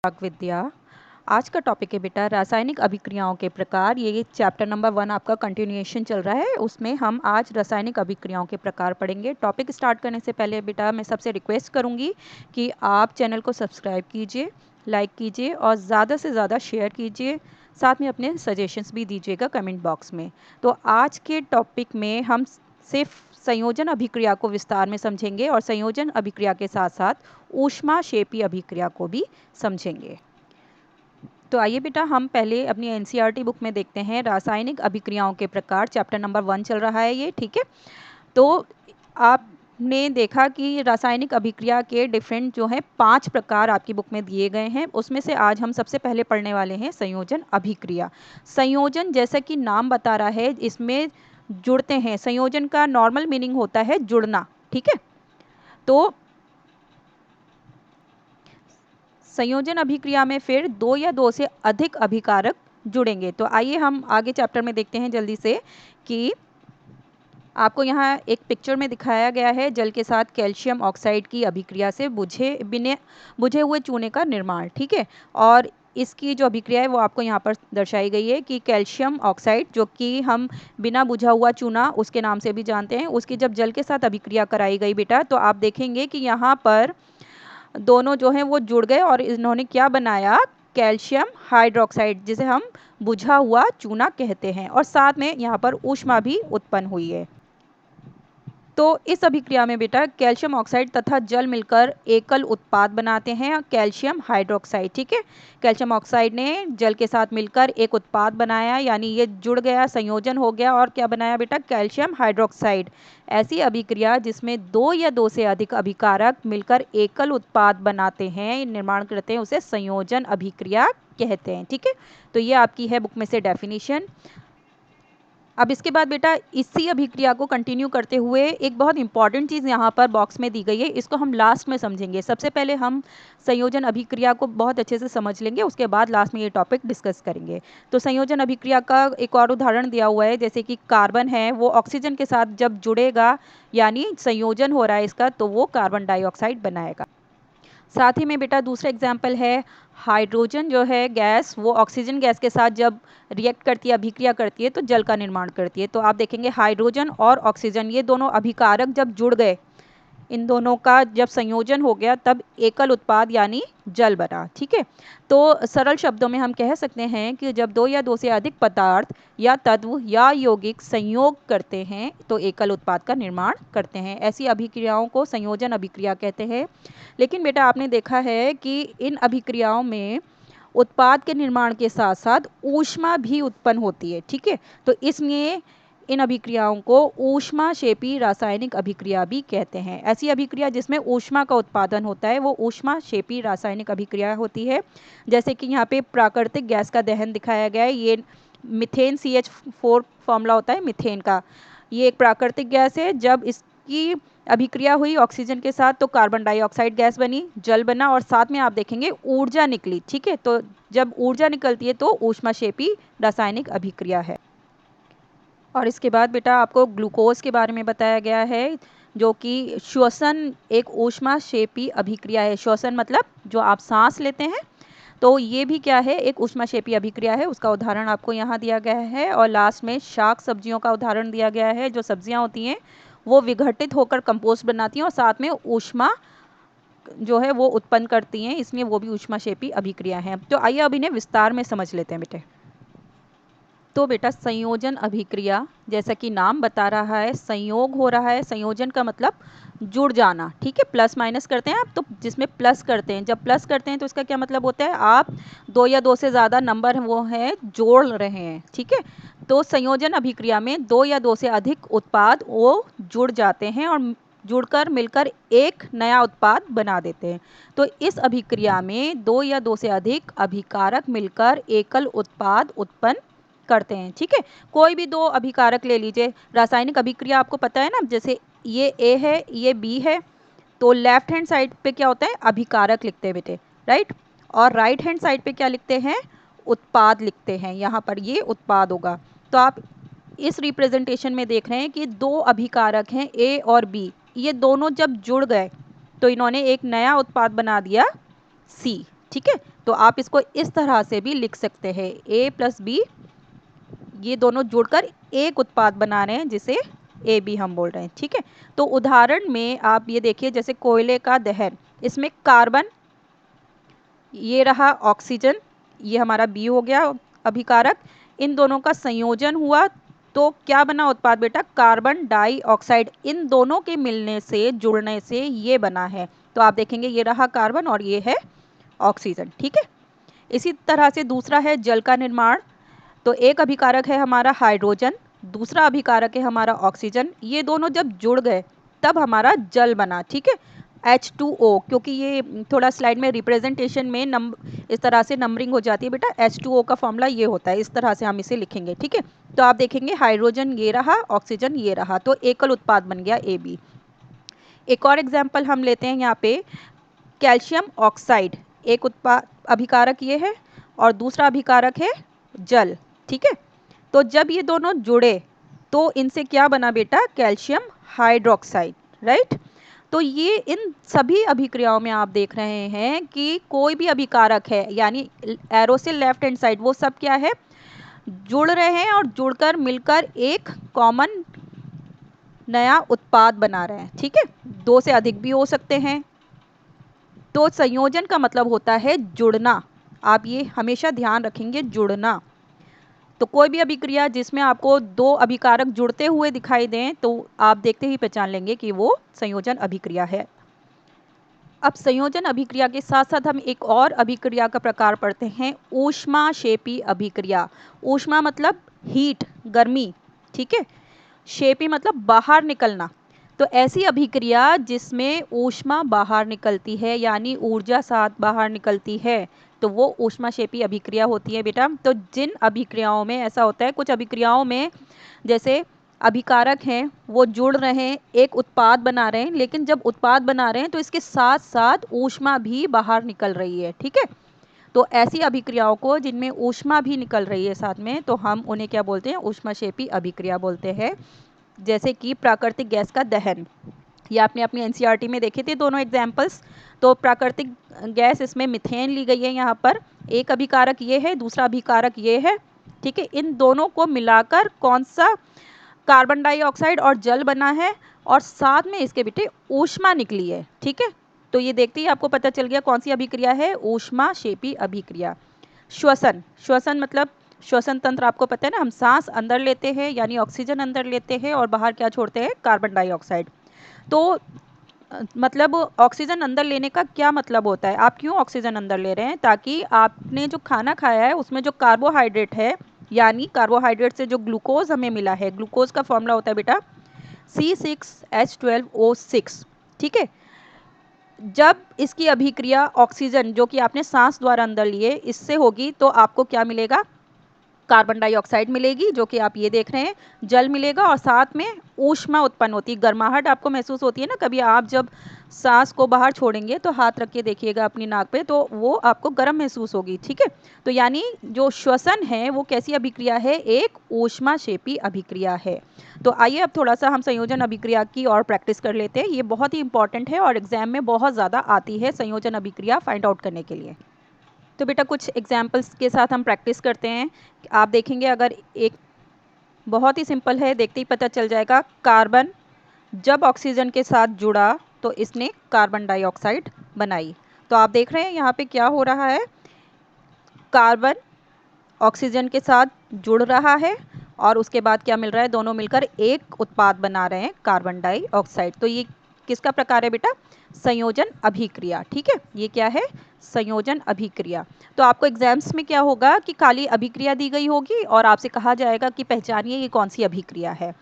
विद्या। आज का टॉपिक है बेटा रासायनिक अभिक्रियाओं के प्रकार। ये चैप्टर नंबर 1 आपका कंटिन्यूएशन चल रहा है, उसमें हम आज रासायनिक अभिक्रियाओं के प्रकार पढ़ेंगे। टॉपिक स्टार्ट करने से पहले बेटा मैं सबसे रिक्वेस्ट करूंगी कि आप चैनल को सब्सक्राइब कीजिए, लाइक कीजिए और ज़्यादा से ज़्यादा शेयर कीजिए। साथ में अपने सजेशंस भी दीजिएगा कमेंट बॉक्स में। तो आज के टॉपिक में हम सिर्फ संयोजन अभिक्रिया को विस्तार में समझेंगे और संयोजन अभिक्रिया के साथ साथ ऊष्माक्षेपी अभिक्रिया को भी समझेंगे। तो आइए बेटा हम पहले अपनी एनसीईआरटी बुक में देखते हैं रासायनिक अभिक्रियाओं के प्रकार। चैप्टर नंबर 1 चल रहा है ये, ठीक है। तो आपने देखा कि रासायनिक अभिक्रिया के डिफरेंट जो है 5 प्रकार आपकी बुक में दिए गए हैं। उसमें से आज हम सबसे पहले पढ़ने वाले हैं संयोजन अभिक्रिया। संयोजन जैसा कि नाम बता रहा है, इसमें जुड़ते हैं। संयोजन का नॉर्मल मीनिंग होता है जुड़ना, ठीक है। तो संयोजन अभिक्रिया में फिर 2 या 2 से अधिक अभिकारक जुड़ेंगे। तो आइए हम आगे चैप्टर में देखते हैं जल्दी से कि आपको यहाँ एक पिक्चर में दिखाया गया है जल के साथ कैल्शियम ऑक्साइड की अभिक्रिया से बुझे हुए चूने का निर्माण, ठीक है। और इसकी जो अभिक्रिया है वो आपको यहाँ पर दर्शाई गई है कि कैल्शियम ऑक्साइड, जो कि हम बिना बुझा हुआ चूना उसके नाम से भी जानते हैं, उसकी जब जल के साथ अभिक्रिया कराई गई बेटा, तो आप देखेंगे कि यहाँ पर दोनों जो हैं वो जुड़ गए और इन्होंने क्या बनाया, कैल्शियम हाइड्रोक्साइड, जिसे हम बुझा हुआ चूना कहते हैं। और साथ में यहाँ पर ऊष्मा भी उत्पन्न हुई है। तो इस अभिक्रिया में बेटा कैल्शियम ऑक्साइड तथा जल मिलकर एकल उत्पाद बनाते हैं, कैल्शियम हाइड्रोक्साइड, ठीक है। कैल्शियम ऑक्साइड ने जल के साथ मिलकर एक उत्पाद बनाया, यानी ये जुड़ गया, संयोजन हो गया और क्या बनाया बेटा, कैल्शियम हाइड्रोक्साइड। ऐसी अभिक्रिया जिसमें 2 या 2 से अधिक अभिकारक मिलकर एकल उत्पाद बनाते हैं, निर्माण करते हैं, उसे संयोजन अभिक्रिया कहते हैं, ठीक है। तो ये आपकी है बुक में से डेफिनेशन। अब इसके बाद बेटा इसी अभिक्रिया को कंटिन्यू करते हुए एक बहुत इंपॉर्टेंट चीज़ यहाँ पर बॉक्स में दी गई है, इसको हम लास्ट में समझेंगे। सबसे पहले हम संयोजन अभिक्रिया को बहुत अच्छे से समझ लेंगे, उसके बाद लास्ट में ये टॉपिक डिस्कस करेंगे। तो संयोजन अभिक्रिया का एक और उदाहरण दिया हुआ है, जैसे कि कार्बन है वो ऑक्सीजन के साथ जब जुड़ेगा, यानी संयोजन हो रहा है इसका, तो वो कार्बन डाइऑक्साइड बनाएगा। साथ ही में बेटा दूसरा एग्जाम्पल है हाइड्रोजन, जो है गैस, वो ऑक्सीजन गैस के साथ जब रिएक्ट करती है, अभिक्रिया करती है, तो जल का निर्माण करती है। तो आप देखेंगे हाइड्रोजन और ऑक्सीजन ये दोनों अभिकारक जब जुड़ गए, इन दोनों का जब संयोजन हो गया, तब एकल उत्पाद यानी जल बना, ठीक है। तो सरल शब्दों में हम कह सकते हैं कि जब 2 या 2 से अधिक पदार्थ या तत्व या यौगिक संयोग करते हैं तो एकल उत्पाद का निर्माण करते हैं। ऐसी अभिक्रियाओं को संयोजन अभिक्रिया कहते हैं। लेकिन बेटा आपने देखा है कि इन अभिक्रियाओं में उत्पाद के निर्माण के साथ साथ ऊष्मा भी उत्पन्न होती है, ठीक है। तो इसलिए इन अभिक्रियाओं को ऊष्माक्षेपी रासायनिक अभिक्रिया भी कहते हैं। ऐसी अभिक्रिया जिसमें ऊष्मा का उत्पादन होता है वो ऊष्माक्षेपी रासायनिक अभिक्रिया होती है। जैसे कि यहाँ पे प्राकृतिक गैस का दहन दिखाया गया है, ये मिथेन CH4 फॉर्मूला होता है मिथेन का। ये एक प्राकृतिक गैस है, जब इसकी अभिक्रिया हुई ऑक्सीजन के साथ तो कार्बन डाइऑक्साइड गैस बनी, जल बना और साथ में आप देखेंगे ऊर्जा निकली, ठीक है। तो जब ऊर्जा निकलती है तो ऊष्माक्षेपी रासायनिक अभिक्रिया है। और इसके बाद बेटा आपको ग्लूकोज के बारे में बताया गया है, जो कि श्वसन एक ऊष्माक्षेपी अभिक्रिया है। श्वसन मतलब जो आप सांस लेते हैं, तो ये भी क्या है, एक ऊष्माक्षेपी अभिक्रिया है। उसका उदाहरण आपको यहाँ दिया गया है। और लास्ट में शाक सब्जियों का उदाहरण दिया गया है। जो सब्जियाँ होती हैं वो विघटित होकर कंपोस्ट बनाती हैं और साथ में ऊष्मा जो है वो उत्पन्न करती हैं, इसलिए वो भी ऊष्माक्षेपी अभिक्रिया है। तो आइए अब इन्हें विस्तार में समझ लेते हैं बेटे। तो बेटा संयोजन अभिक्रिया, जैसा कि नाम बता रहा है, संयोग हो रहा है। संयोजन का मतलब जुड़ जाना, ठीक है। प्लस माइनस करते हैं आप, तो जिसमें प्लस करते हैं, जब प्लस करते हैं तो इसका क्या मतलब होता है, आप 2 या 2 से ज़्यादा नंबर वो हैं जोड़ रहे हैं, ठीक है। तो संयोजन अभिक्रिया में 2 या 2 से अधिक उत्पाद वो जुड़ जाते हैं और जुड़कर मिलकर एक नया उत्पाद बना देते हैं। तो इस अभिक्रिया में 2 या 2 से अधिक अभिकारक मिलकर एकल उत्पाद उत्पन्न करते हैं, ठीक है। कोई भी 2 अभिकारक ले लीजिए, रासायनिक अभिक्रिया आपको पता है ना, जैसे ये ए है ये बी है, तो लेफ्ट हैंड साइड पे क्या होता है, अभिकारक लिखते हैं बेटे, राइट। और राइट हैंड साइड पे क्या लिखते हैं, उत्पाद लिखते हैं। यहाँ पर ये उत्पाद होगा। तो आप इस रिप्रेजेंटेशन में देख रहे हैं कि 2 अभिकारक हैं ए और बी, ये दोनों जब जुड़ गए तो इन्होंने एक नया उत्पाद बना दिया सी, ठीक है। तो आप इसको इस तरह से भी लिख सकते हैं, A प्लस B ये दोनों जुड़कर एक उत्पाद बना रहे हैं जिसे AB हम बोल रहे हैं। ठीक है, तो उदाहरण में आप ये देखिए, जैसे कोयले का दहन, इसमें कार्बन, ये रहा ऑक्सीजन, ये हमारा B हो गया अभिकारक, इन दोनों का संयोजन हुआ तो क्या बना उत्पाद बेटा, कार्बन डाइऑक्साइड। इन दोनों के मिलने से, जुड़ने से ये बना है। तो आप देखेंगे ये रहा कार्बन और ये है ऑक्सीजन। ठीक है, इसी तरह से दूसरा है जल का निर्माण। तो एक अभिकारक है हमारा हाइड्रोजन, दूसरा अभिकारक है हमारा ऑक्सीजन, ये दोनों जब जुड़ गए तब हमारा जल बना। ठीक है, H2O, क्योंकि ये थोड़ा स्लाइड में रिप्रेजेंटेशन में इस तरह से नंबरिंग हो जाती है बेटा, H2O का फॉर्मूला ये होता है, इस तरह से हम इसे लिखेंगे। ठीक है, तो आप देखेंगे हाइड्रोजन ये रहा, ऑक्सीजन ये रहा, तो एकल उत्पाद बन गया AB। एक और एग्जाम्पल हम लेते हैं यहाँ पे, कैल्शियम ऑक्साइड, एक उत्पाद अभिकारक ये है और दूसरा अभिकारक है जल। ठीक है, तो जब ये दोनों जुड़े तो इनसे क्या बना बेटा, कैल्शियम हाइड्रोक्साइड। राइट, तो ये इन सभी अभिक्रियाओं में आप देख रहे हैं कि कोई भी अभिकारक है, यानी एरो से लेफ्ट हैंड साइड, वो सब क्या है, जुड़ रहे हैं और जुड़कर मिलकर एक कॉमन नया उत्पाद बना रहे हैं। ठीक है, दो से अधिक भी हो सकते हैं। तो संयोजन का मतलब होता है जुड़ना, आप ये हमेशा ध्यान रखेंगे, जुड़ना। तो कोई भी अभिक्रिया जिसमें आपको दो अभिकारक जुड़ते हुए दिखाई दें तो आप देखते ही पहचान लेंगे कि वो संयोजन अभिक्रिया है। अब संयोजन अभिक्रिया के साथ साथ हम एक और अभिक्रिया का प्रकार पढ़ते हैं, ऊष्माक्षेपी अभिक्रिया। ऊष्मा मतलब हीट, गर्मी। ठीक है, क्षेपी मतलब बाहर निकलना। तो ऐसी अभिक्रिया जिसमें ऊष्मा बाहर निकलती है, यानी ऊर्जा साथ बाहर निकलती है, तो वो ऊष्माक्षेपी अभिक्रिया होती है बेटा। तो जिन अभिक्रियाओं में ऐसा होता है, कुछ अभिक्रियाओं में जैसे अभिकारक हैं वो जुड़ रहे हैं, एक उत्पाद बना रहे हैं, लेकिन जब उत्पाद बना रहे हैं तो इसके साथ साथ ऊष्मा भी बाहर निकल रही है। ठीक है, तो ऐसी अभिक्रियाओं को जिनमें ऊष्मा भी निकल रही है साथ में, तो हम उन्हें क्या बोलते हैं, ऊष्माक्षेपी अभिक्रिया बोलते हैं। जैसे कि प्राकृतिक गैस का दहन, ये आपने अपनी एनसीईआरटी में देखे थे दोनों एग्जाम्पल्स। तो प्राकृतिक गैस, इसमें मिथेन ली गई है यहाँ पर, एक अभिकारक ये है, दूसरा अभिकारक ये है। ठीक है, इन दोनों को मिलाकर कौन सा, कार्बन डाइऑक्साइड और जल बना है, और साथ में इसके बेटे ऊष्मा निकली है। ठीक है, तो ये देखते ही आपको पता चल गया कौन सी अभिक्रिया है, ऊष्माक्षेपी अभिक्रिया। श्वसन, श्वसन मतलब श्वसन तंत्र आपको पता है ना, हम सांस अंदर लेते हैं यानी ऑक्सीजन अंदर लेते हैं और बाहर क्या छोड़ते हैं, कार्बन डाइऑक्साइड। तो मतलब ऑक्सीजन अंदर लेने का क्या मतलब होता है, आप क्यों ऑक्सीजन अंदर ले रहे हैं, ताकि आपने जो खाना खाया है उसमें जो कार्बोहाइड्रेट है, यानी कार्बोहाइड्रेट से जो ग्लूकोज हमें मिला है, ग्लूकोज का फॉर्मूला होता है बेटा C6H12O6। ठीक है, जब इसकी अभिक्रिया ऑक्सीजन जो कि आपने सांस द्वारा अंदर लिए इससे होगी तो आपको क्या मिलेगा, कार्बन डाइऑक्साइड मिलेगी जो कि आप ये देख रहे हैं, जल मिलेगा और साथ में ऊष्मा उत्पन्न होती है, गर्माहट आपको महसूस होती है ना। कभी आप जब सांस को बाहर छोड़ेंगे तो हाथ रख के देखिएगा अपनी नाक पे, तो वो आपको गर्म महसूस होगी। ठीक है, तो यानी जो श्वसन है वो कैसी अभिक्रिया है, एक ऊष्माक्षेपी अभिक्रिया है। तो आइए अब थोड़ा सा हम संयोजन अभिक्रिया की और प्रैक्टिस कर लेते हैं, ये बहुत ही इंपॉर्टेंट है और एग्जाम में बहुत ज़्यादा आती है संयोजन अभिक्रिया फाइंड आउट करने के लिए। तो बेटा कुछ एग्जाम्पल्स के साथ हम प्रैक्टिस करते हैं। आप देखेंगे, अगर एक बहुत ही सिंपल है, देखते ही पता चल जाएगा, कार्बन जब ऑक्सीजन के साथ जुड़ा तो इसने कार्बन डाइऑक्साइड बनाई। तो आप देख रहे हैं यहाँ पे क्या हो रहा है, कार्बन ऑक्सीजन के साथ जुड़ रहा है और उसके बाद क्या मिल रहा है, दोनों मिलकर एक उत्पाद बना रहे हैं, कार्बन डाइऑक्साइड। तो ये किसका प्रकार है बेटा, संयोजन अभिक्रिया। ठीक है, ये क्या है, संयोजन अभिक्रिया। तो आपको एग्जाम्स में क्या होगा कि खाली अभिक्रिया दी गई होगी और आपसे कहा जाएगा कि पहचानिए ये कौन सी अभिक्रिया है।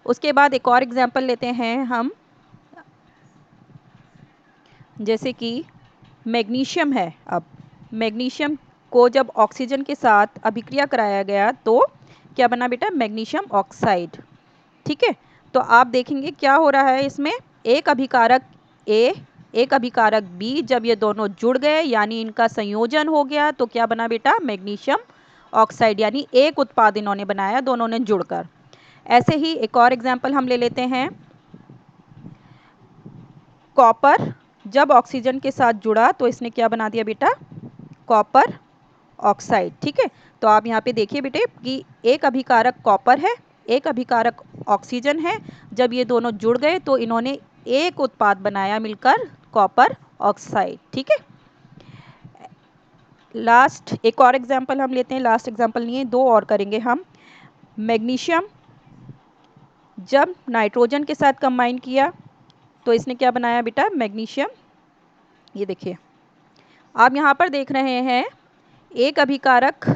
उसके बाद एक और एग्जाम्पल लेते हैं हम, जैसे कि मैग्नीशियम है। अब मैग्नीशियम को जब ऑक्सीजन के साथ अभिक्रिया कराया गया तो क्या बना बेटा, मैग्नीशियम ऑक्साइड। ठीक है, तो आप देखेंगे क्या हो रहा है इसमें, एक अभिकारक ए, एक अभिकारक बी, जब ये दोनों जुड़ गए यानी इनका संयोजन हो गया तो क्या बना बेटा, मैग्नीशियम ऑक्साइड, यानी एक उत्पाद इन्होंने बनाया दोनों ने जुड़कर। ऐसे ही एक और एग्जाम्पल हम ले लेते हैं, कॉपर जब ऑक्सीजन के साथ जुड़ा तो इसने क्या बना दिया बेटा, कॉपर ऑक्साइड। ठीक है, तो आप यहाँ पे देखिए बेटे कि एक अभिकारक कॉपर है, एक अभिकारक ऑक्सीजन है। जब ये दोनों जुड़ गए तो इन्होंने एक उत्पाद बनाया मिलकर, कॉपर ऑक्साइड। ठीक है, लास्ट एक और एग्जाम्पल हम लेते हैं, लास्ट एग्जाम्पल नहीं है, दो और करेंगे हम। मैग्नीशियम जब नाइट्रोजन के साथ कंबाइन किया तो इसने क्या बनाया बेटा, मैग्नीशियम। ये देखिए आप यहाँ पर देख रहे हैं एक अभिकारक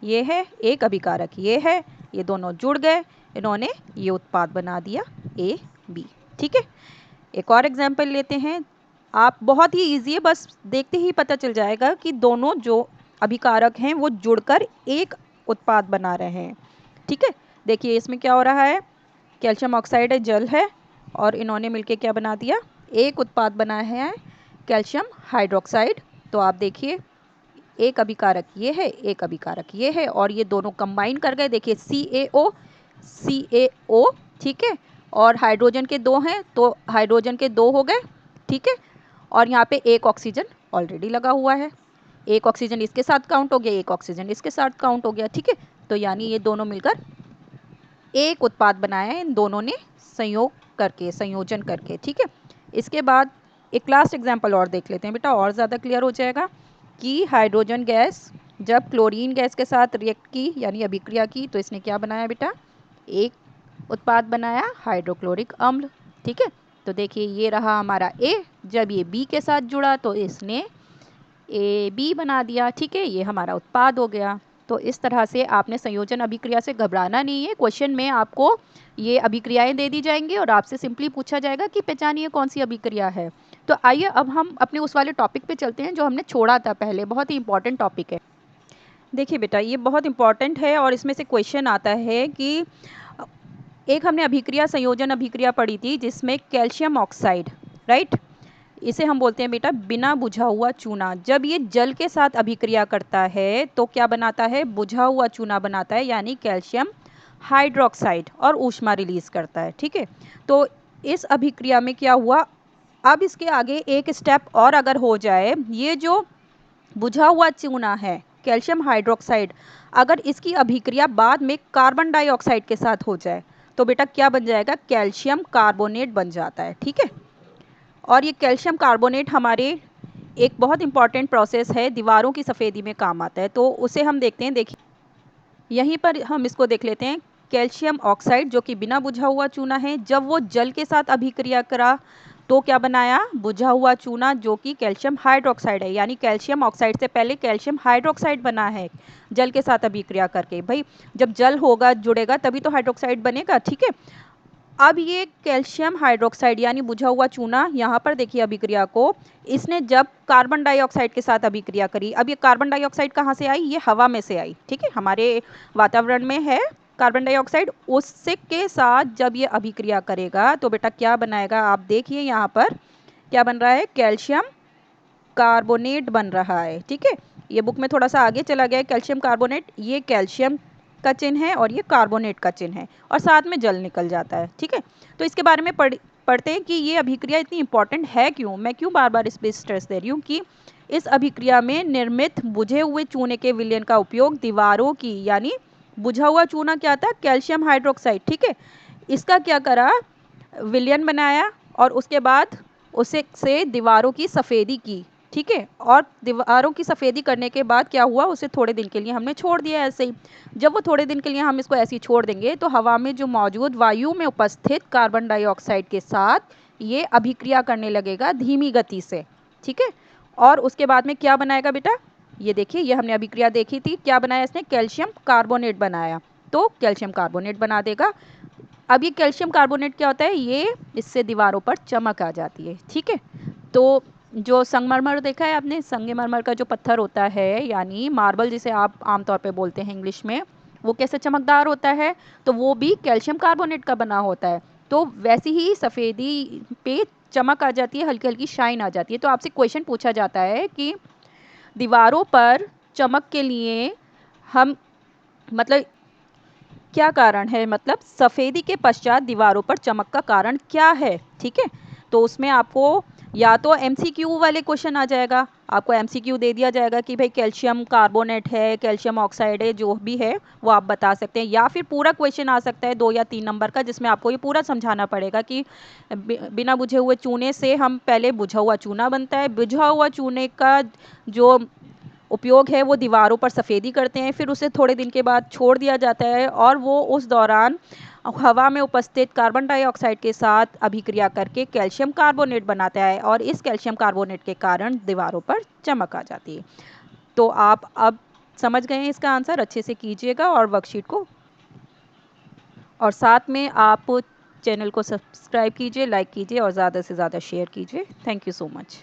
ये है, एक अभिकारक ये है, ये दोनों जुड़ गए, इन्होंने ये उत्पाद बना दिया AB। ठीक है, एक और एग्जाम्पल लेते हैं। आप बहुत ही इजी है, बस देखते ही पता चल जाएगा कि दोनों जो अभिकारक हैं वो जुड़कर एक उत्पाद बना रहे हैं। ठीक है, देखिए इसमें क्या हो रहा है, कैल्शियम ऑक्साइड है, जल है, और इन्होंने मिलके क्या बना दिया, एक उत्पाद बनाया है, कैल्शियम हाइड्रोक्साइड। तो आप देखिए एक अभिकारक ये है, एक अभिकारक ये है, और ये दोनों कंबाइन कर गए, देखिए CaO CaO। ठीक है, और हाइड्रोजन के दो हैं तो हाइड्रोजन के दो हो गए। ठीक है, और यहाँ पे एक ऑक्सीजन ऑलरेडी लगा हुआ है, एक ऑक्सीजन इसके साथ काउंट हो गया, एक ऑक्सीजन इसके साथ काउंट हो गया। ठीक है, तो यानी ये दोनों मिलकर एक उत्पाद बनाया है, इन दोनों ने संयोग करके, संयोजन करके। ठीक है, इसके बाद एक लास्ट एग्जाम्पल और देख लेते हैं बेटा, और ज़्यादा क्लियर हो जाएगा कि हाइड्रोजन गैस जब क्लोरीन गैस के साथ रिएक्ट की यानी अभिक्रिया की तो इसने क्या बनाया बेटा, एक उत्पाद बनाया, हाइड्रोक्लोरिक अम्ल। ठीक है, तो देखिए ये रहा हमारा A, जब ये B के साथ जुड़ा तो इसने AB बना दिया। ठीक है, ये हमारा उत्पाद हो गया। तो इस तरह से आपने संयोजन अभिक्रिया से घबराना नहीं है। क्वेश्चन में आपको ये अभिक्रियाएं दे दी जाएंगी और आपसे सिंपली पूछा जाएगा कि पहचानिए कौन सी अभिक्रिया है। तो आइए अब हम अपने उस वाले टॉपिक पे चलते हैं जो हमने छोड़ा था पहले, बहुत ही इंपॉर्टेंट टॉपिक है। देखिए बेटा ये बहुत इंपॉर्टेंट है और इसमें से क्वेश्चन आता है कि एक हमने अभिक्रिया संयोजन अभिक्रिया पढ़ी थी जिसमें कैल्शियम ऑक्साइड, राइट, इसे हम बोलते हैं बेटा बिना बुझा हुआ चूना। जब ये जल के साथ अभिक्रिया करता है तो क्या बनाता है, बुझा हुआ चूना बनाता है, यानी कैल्शियम हाइड्रोक्साइड, और ऊष्मा रिलीज करता है। ठीक है, तो इस अभिक्रिया में क्या हुआ, अब इसके आगे एक स्टेप और अगर हो जाए, ये जो बुझा हुआ चूना है कैल्शियम हाइड्रोक्साइड, अगर इसकी अभिक्रिया बाद में कार्बन डाइऑक्साइड के साथ हो जाए तो बेटा क्या बन जाएगा, कैल्शियम कार्बोनेट बन जाता है। ठीक है, और ये कैल्शियम कार्बोनेट हमारे एक बहुत इंपॉर्टेंट प्रोसेस है, दीवारों की सफ़ेदी में काम आता है, तो उसे हम देखते हैं। देखिए यहीं पर हम इसको देख लेते हैं, कैल्शियम ऑक्साइड जो कि बिना बुझा हुआ चूना है, जब वो जल के साथ अभिक्रिया करा तो क्या बनाया, बुझा हुआ चूना जो कि कैल्शियम हाइड्रोक्साइड है, यानी कैल्शियम ऑक्साइड से पहले कैल्शियम हाइड्रोक्साइड बना है जल के साथ अभिक्रिया करके। भाई जब जल होगा जुड़ेगा तभी तो हाइड्रोक्साइड बनेगा। ठीक है, अब ये कैल्शियम हाइड्रोक्साइड यानी बुझा हुआ चूना, यहाँ पर देखिए अभिक्रिया को, इसने जब कार्बन डाइऑक्साइड के साथ अभिक्रिया करी, अब ये कार्बन डाइऑक्साइड कहाँ से आई, ये हवा में से आई। ठीक है, हमारे वातावरण में है कार्बन डाइऑक्साइड, उससे के साथ जब ये अभिक्रिया करेगा तो बेटा क्या बनाएगा, आप देखिए यहाँ पर क्या बन रहा है, कैल्शियम कार्बोनेट बन रहा है। ठीक है, ये बुक में थोड़ा सा आगे चला गया है, कैल्शियम कार्बोनेट, ये कैल्शियम का चिन्ह है और ये कार्बोनेट का चिन्ह है, और साथ में जल निकल जाता है। ठीक है, तो इसके बारे में पढ़ते हैं कि ये अभिक्रिया इतनी इंपॉर्टेंट है क्यों, मैं क्यों बार बार इस पर स्ट्रेस दे रही हूँ कि इस अभिक्रिया में निर्मित बुझे हुए चूने के विलयन का उपयोग दीवारों की, यानी बुझा हुआ चूना क्या था, कैल्शियम हाइड्रोक्साइड। ठीक है, इसका क्या करा, विलयन बनाया और उसके बाद उसे से दीवारों की सफ़ेदी की। ठीक है, और दीवारों की सफ़ेदी करने के बाद क्या हुआ, उसे थोड़े दिन के लिए हमने छोड़ दिया ऐसे ही। जब वो थोड़े दिन के लिए हम इसको ऐसे ही छोड़ देंगे तो हवा में जो मौजूद वायु में उपस्थित कार्बन डाइऑक्साइड के साथ ये अभिक्रिया करने लगेगा धीमी गति से। ठीक है, और उसके बाद में क्या बनाएगा बेटा, ये देखिए ये हमने अभिक्रिया देखी थी, क्या बनाया इसने, कैल्शियम कार्बोनेट बनाया, तो कैल्शियम कार्बोनेट बना देगा। अब ये कैल्शियम कार्बोनेट क्या होता है, ये इससे दीवारों पर चमक आ जाती है। ठीक है, तो जो संगमरमर देखा है आपने, संगमरमर का जो पत्थर होता है यानी मार्बल जिसे आप आमतौर पे बोलते हैं इंग्लिश में, वो कैसे चमकदार होता है, तो वो भी कैल्शियम कार्बोनेट का बना होता है। तो वैसी ही सफ़ेदी पे चमक आ जाती है, हल्की हल्की शाइन आ जाती है। तो आपसे क्वेश्चन पूछा जाता है कि दीवारों पर चमक के लिए हम मतलब क्या कारण है, मतलब सफ़ेदी के पश्चात दीवारों पर चमक का कारण क्या है। ठीक है, तो उसमें आपको या तो MCQ वाले क्वेश्चन आ जाएगा, आपको एमसीक्यू दे दिया जाएगा कि भाई कैल्शियम कार्बोनेट है, कैल्शियम ऑक्साइड है, जो भी है वो आप बता सकते हैं। या फिर पूरा क्वेश्चन आ सकता है 2 या 3 नंबर का, जिसमें आपको ये पूरा समझाना पड़ेगा कि बिना बुझे हुए चूने से हम पहले बुझा हुआ चूना बनता है, बुझा हुआ चूने का जो उपयोग है वो दीवारों पर सफ़ेदी करते हैं, फिर उसे थोड़े दिन के बाद छोड़ दिया जाता है और वो उस दौरान हवा में उपस्थित कार्बन डाइऑक्साइड के साथ अभिक्रिया करके कैल्शियम कार्बोनेट बनाता है और इस कैल्शियम कार्बोनेट के कारण दीवारों पर चमक आ जाती है। तो आप अब समझ गए हैं इसका आंसर, अच्छे से कीजिएगा और वर्कशीट को, और साथ में आप चैनल को सब्सक्राइब कीजिए, लाइक कीजिए और ज़्यादा से ज़्यादा शेयर कीजिए। Thank you so much.